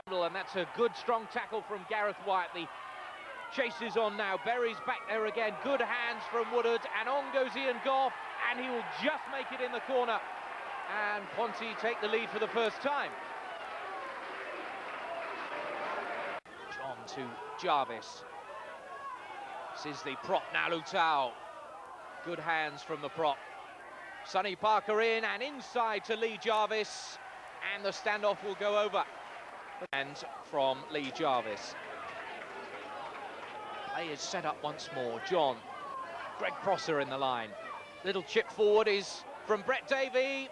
And that's a good, strong tackle from Gareth Wyatt. The chase is on now. Berry's back there again. Good hands from Woodard, and on goes Ian Goff, and he will just make it in the corner. And Ponty take the lead for the first time. John to Jarvis. This is the prop, Nalutau. Good hands from the prop. Sonny Parker in, and inside to Lee Jarvis, and the standoff will go over. And from Lee Jarvis. Play is set up once more. John. Greg Prosser in the line. Little chip forward is from Brett Davey.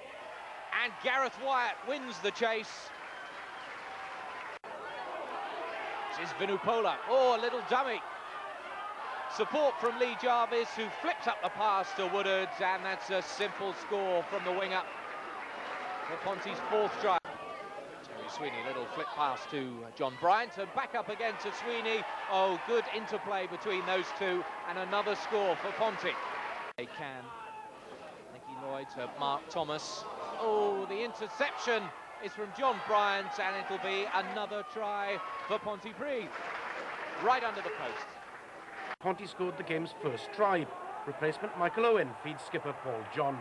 And Gareth Wyatt wins the chase. This is Vinupola. Oh, a little dummy. Support from Lee Jarvis, who flips up the pass to Woodard. And that's a simple score from the winger for Ponty's fourth try. Sweeney, little flip pass to John Bryant, and back up again to Sweeney. Oh, good interplay between those two, and another score for Ponty. They can. Nicky Lloyd to Mark Thomas. Oh, the interception is from John Bryant, and it'll be another try for Pontypridd. Right under the post. Ponty scored the game's first try. Replacement Michael Owen feeds skipper Paul John.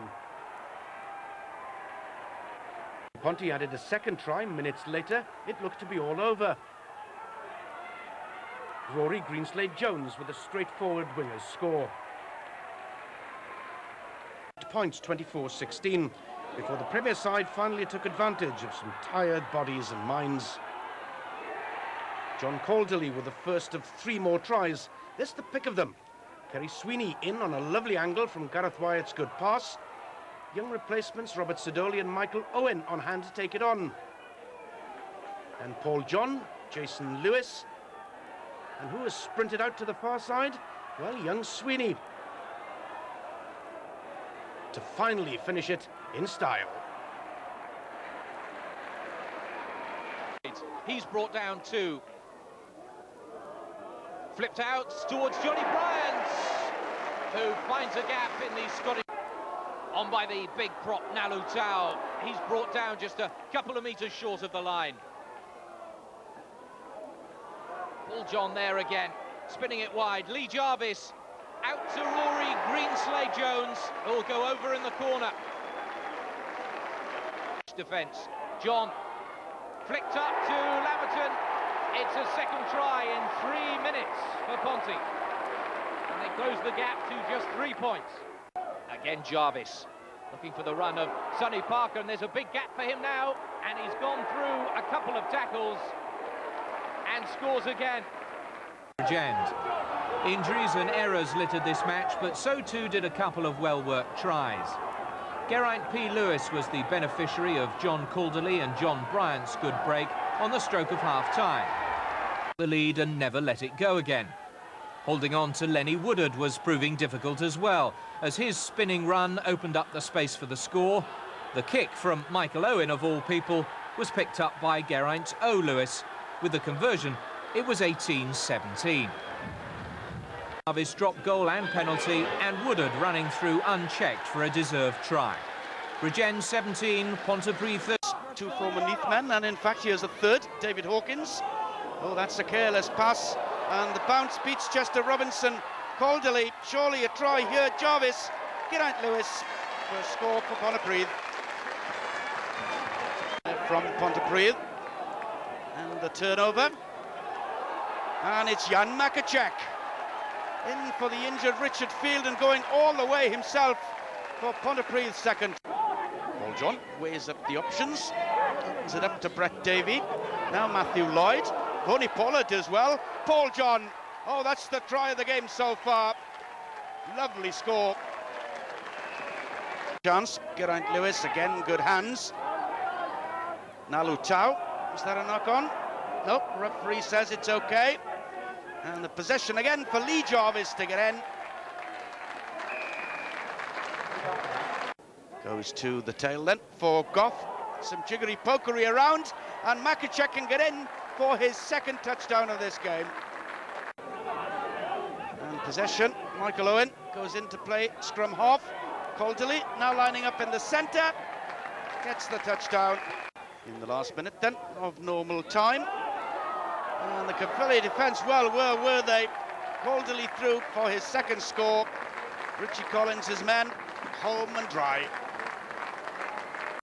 Ponty added a second try minutes later. It looked to be all over. Rory Greenslade-Jones with a straightforward winner's score. Points 24-16 before the Premier side finally took advantage of some tired bodies and minds. John Calderley with the first of 3 more tries. This the pick of them. Kerry Sweeney in on a lovely angle from Gareth Wyatt's good pass. Young replacements Robert Sidoli and Michael Owen on hand to take it on. And Paul John, Jason Lewis. And who has sprinted out to the far side? Well, young Sweeney. To finally finish it in style. He's brought down 2. Flipped out towards Johnny Bryant, who finds a gap in the Scottish. On by the big prop, Nalutau. He's brought down just a couple of metres short of the line. Paul John there again, spinning it wide. Lee Jarvis out to Rory Greenslade-Jones, who will go over in the corner. Defence. John flicked up to Lamerton. It's a second try in 3 minutes for Ponty. And they close the gap to just 3 points. Again, Jarvis looking for the run of Sonny Parker, and there's a big gap for him now, and he's gone through a couple of tackles and scores again. Injuries and errors littered this match, but so too did a couple of well-worked tries. Geraint P. Lewis was the beneficiary of John Calderley and John Bryant's good break on the stroke of half-time. The lead and never let it go again. Holding on to Lenny Woodard was proving difficult as well, as his spinning run opened up the space for the score. The kick from Michael Owen, of all people, was picked up by Geraint O. Lewis. With the conversion, it was 18-17. Jarvis dropped goal and penalty, and Woodard running through unchecked for a deserved try. Regen 17, Pontypridd 30. 2 former Neath men, and in fact here's a third, David Hawkins. Oh, that's a careless pass. And the bounce beats Chester Robinson. Calderley, surely a try here. Jarvis, Geraint Lewis for a score for Pontypridd. From Pontypridd. And the turnover. And it's Jan Makacek in for the injured Richard Field, and going all the way himself for Pontypridd's second. Paul John weighs up the options. Opens it up to Brett Davey. Now Matthew Lloyd. Tony Pollard as well. Paul John. Oh, that's the try of the game so far. Lovely score. Chance. Geraint Lewis again. Good hands. Nalutau. Is that a knock-on? Nope. Referee says it's okay. And the possession again for Lee Jarvis to get in. Goes to the tail then for Goff. Some jiggery-pokery around. And Makacek can get in for his second touchdown of this game. And possession, Michael Owen goes into play, scrum half. Calderley now lining up in the centre, gets the touchdown in the last minute then of normal time. And the Caerphilly defence, well, were they? Calderley through for his second score. Richie Collins, his men, home and dry.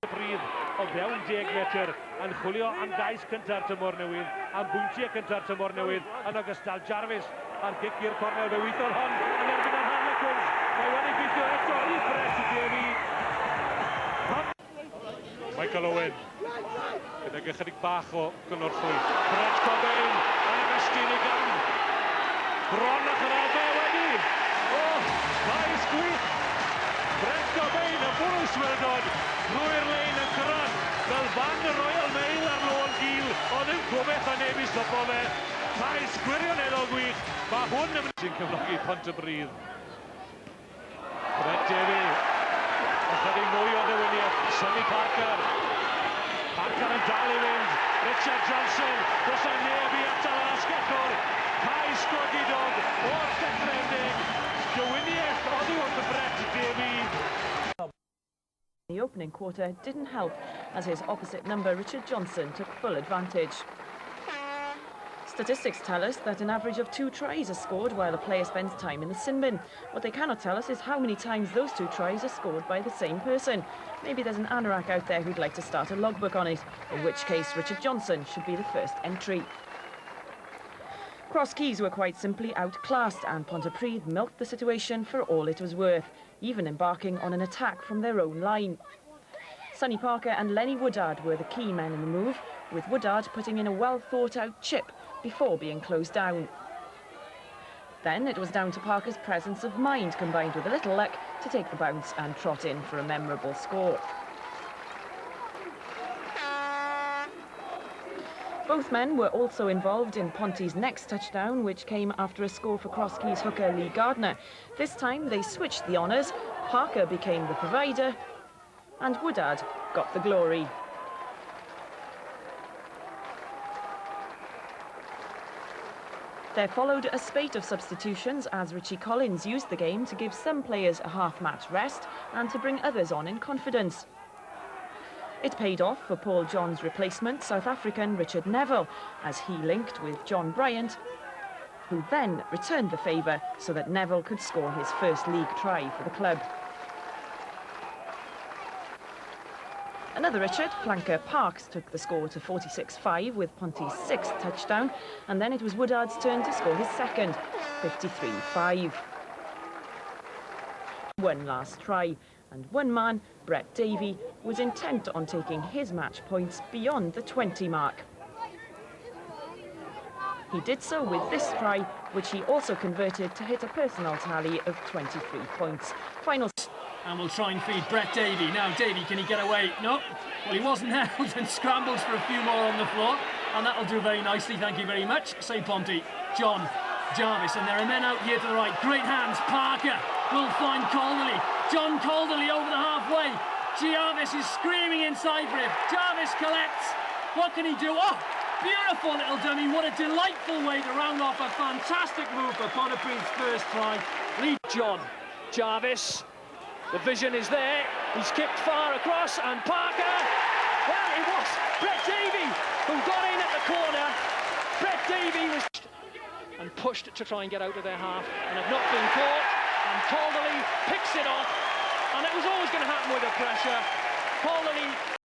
O fewn 10 metr yn chwilio am gais cynta'r tymor newydd, am bwyntiau cynta'r tymor newydd, yn ogystal Jarvis a'r gic i'r cornel ddeweithol hon yn erbyn yr Harlequins. Mae wedi gweithio eto i Brett Davey. Michael Owen gyda chydig bach o gynorthwy. Brett Cobain yn ymestyn I gan. Bron o'ch yr albe wedi. O, gais gwych. Brett Cobain y bwrw swerdod drwy'r lein yn cyrraedd fel fan y Royal Mail ar lôn gil, ond yn gobeith a neb I stopo fe. Cais gwirioneddol gwych, mae hwn yn sy'n cyflogi Pontypridd. Brett Davey, ychydig mwy o ddiwyniaeth, Sonny Parker. Parker yn dal I fynd, Richard Johnson, does a neb I atal yr asgellwr. Cais godidog o'r dechreunig, ddiwyniaeth oddi wrth y Brett Davey. The opening quarter didn't help as his opposite number, Richard Johnson, took full advantage. Statistics tell us that an average of 2 tries are scored while a player spends time in the sin bin. What they cannot tell us is how many times those 2 tries are scored by the same person. Maybe there's an anorak out there who'd like to start a logbook on it, in which case Richard Johnson should be the first entry. Cross Keys were quite simply outclassed and Pontypridd milked the situation for all it was worth, even embarking on an attack from their own line. Sonny Parker and Lenny Woodard were the key men in the move, with Woodard putting in a well-thought-out chip before being closed down. Then it was down to Parker's presence of mind, combined with a little luck, to take the bounce and trot in for a memorable score. Both men were also involved in Ponty's next touchdown, which came after a score for Cross Keys hooker Lee Gardner. This time they switched the honours. Parker became the provider and Woodard got the glory. There followed a spate of substitutions as Richie Collins used the game to give some players a half-match rest and to bring others on in confidence. It paid off for Paul John's replacement, South African Richard Neville, as he linked with John Bryant, who then returned the favour so that Neville could score his first league try for the club. Another Richard, flanker Parks, took the score to 46-5 with Ponty's 6th touchdown, and then it was Woodard's turn to score his second, 53-5. One last try, and one man, Brett Davey, was intent on taking his match points beyond the 20 mark. He did so with this try, which he also converted to hit a personal tally of 23 points. Final. And we'll try and feed Brett Davey. Now, Davey, can he get away? No. Well, he wasn't held and scrambles for a few more on the floor. And that'll do very nicely, thank you very much. Say Ponty, John, Jarvis, and there are men out here to the right. Great hands, Parker will find Calderley. John Calderley over the halfway. Jarvis is screaming inside for him. Jarvis collects. What can he do? Oh, beautiful little dummy. What a delightful way to round off a fantastic move for Pontypridd's first try. Lead John, Jarvis. The vision is there. He's kicked far across, and Parker. Well, it was Brett Davey who got in at the corner. Brett Davey was and pushed to try and get out of their half, and have not been caught. And Calderley picks it off, and it was always going to happen with the pressure. Calderley